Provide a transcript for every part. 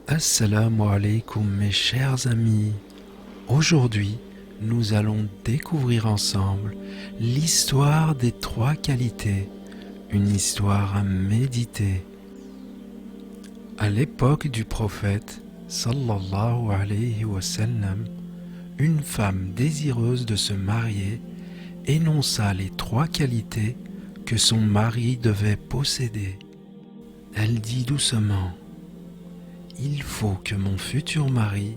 Assalamu alaikum mes chers amis. Aujourd'hui, nous allons découvrir ensemble l'histoire des trois qualités, une histoire à méditer. À l'époque du prophète, sallallahu alayhi wa sallam, une femme désireuse de se marier énonça les trois qualités que son mari devait posséder. Elle dit doucement: il faut que mon futur mari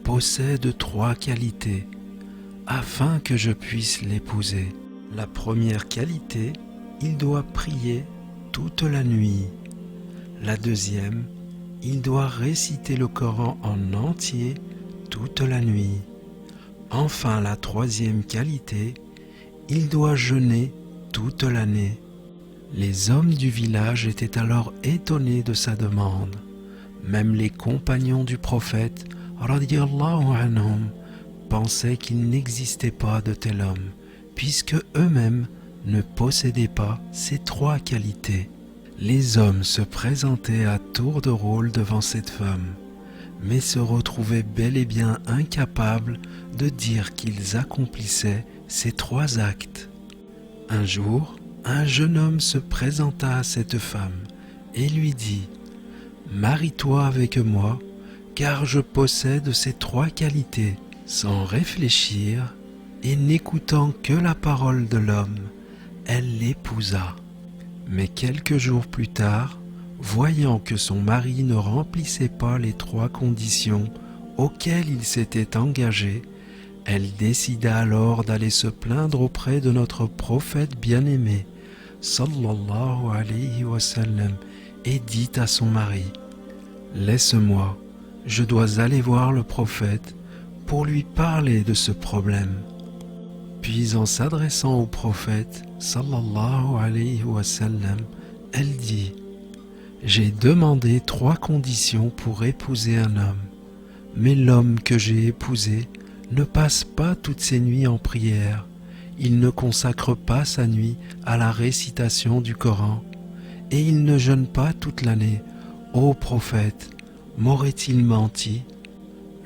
possède trois qualités afin que je puisse l'épouser. La première qualité, il doit prier toute la nuit. La deuxième, il doit réciter le Coran en entier toute la nuit. Enfin, la troisième qualité, il doit jeûner toute l'année. Les hommes du village étaient alors étonnés de sa demande. Même les compagnons du prophète, radiyallahu anhum, pensaient qu'il n'existait pas de tel homme, puisque eux-mêmes ne possédaient pas ces trois qualités. Les hommes se présentaient à tour de rôle devant cette femme, mais se retrouvaient bel et bien incapables de dire qu'ils accomplissaient ces trois actes. Un jour, un jeune homme se présenta à cette femme et lui dit: marie-toi avec moi, car je possède ces trois qualités. Sans réfléchir et n'écoutant que la parole de l'homme, elle l'épousa. Mais quelques jours plus tard, voyant que son mari ne remplissait pas les trois conditions auxquelles il s'était engagé, elle décida alors d'aller se plaindre auprès de notre prophète bien-aimé, sallallahu alayhi wa sallam, et dit à son mari: laisse-moi, je dois aller voir le prophète pour lui parler de ce problème. Puis en s'adressant au prophète sallallahu alayhi wa sallam, elle dit: j'ai demandé trois conditions pour épouser un homme, mais l'homme que j'ai épousé ne passe pas toutes ses nuits en prière, il ne consacre pas sa nuit à la récitation du Coran, et il ne jeûne pas toute l'année. Ô prophète, m'aurait-il menti?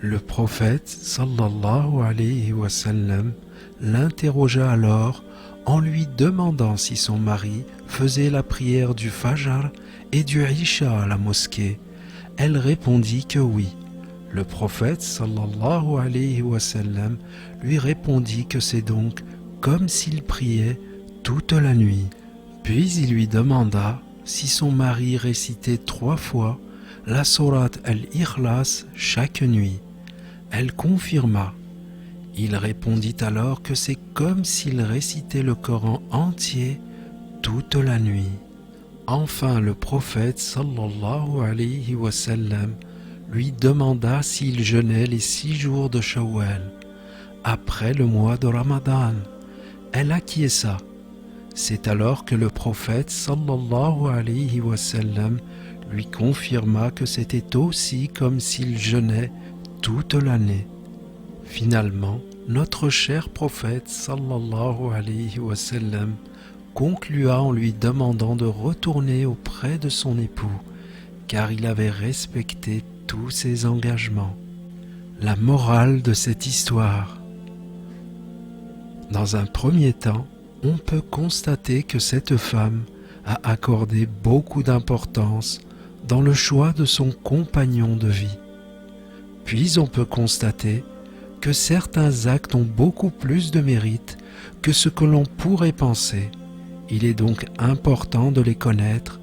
Le prophète sallallahu alayhi wa sallam l'interrogea alors en lui demandant si son mari faisait la prière du Fajr et du Isha à la mosquée. Elle répondit que oui. Le prophète sallallahu alayhi wa sallam lui répondit que c'est donc comme s'il priait toute la nuit. Puis il lui demanda si son mari récitait 3 fois la sourate al-Ikhlas chaque nuit. Elle confirma. Il répondit alors que c'est comme s'il récitait le Coran entier toute la nuit. Enfin, le prophète sallallahu alayhi wa sallam lui demanda s'il jeûnait les 6 jours de Shawwal, après le mois de Ramadan. Elle acquiesça. C'est alors que le prophète sallallahu alayhi wa sallam lui confirma que c'était aussi comme s'il jeûnait toute l'année. Finalement, notre cher prophète sallallahu alayhi wa sallam conclua en lui demandant de retourner auprès de son époux, car il avait respecté tous ses engagements. La morale de cette histoire: dans un premier temps, on peut constater que cette femme a accordé beaucoup d'importance dans le choix de son compagnon de vie. Puis on peut constater que certains actes ont beaucoup plus de mérite que ce que l'on pourrait penser. Il est donc important de les connaître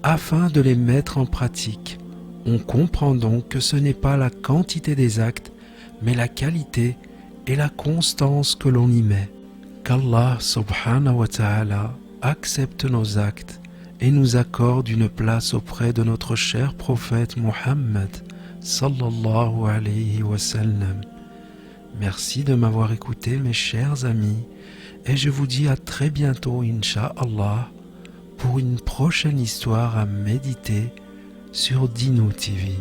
afin de les mettre en pratique. On comprend donc que ce n'est pas la quantité des actes, mais la qualité et la constance que l'on y met. Qu'Allah subhanahu wa ta'ala accepte nos actes et nous accorde une place auprès de notre cher prophète Muhammad sallallahu alayhi wa sallam. Merci de m'avoir écouté mes chers amis, et je vous dis à très bientôt incha'Allah pour une prochaine histoire à méditer sur Dino TV.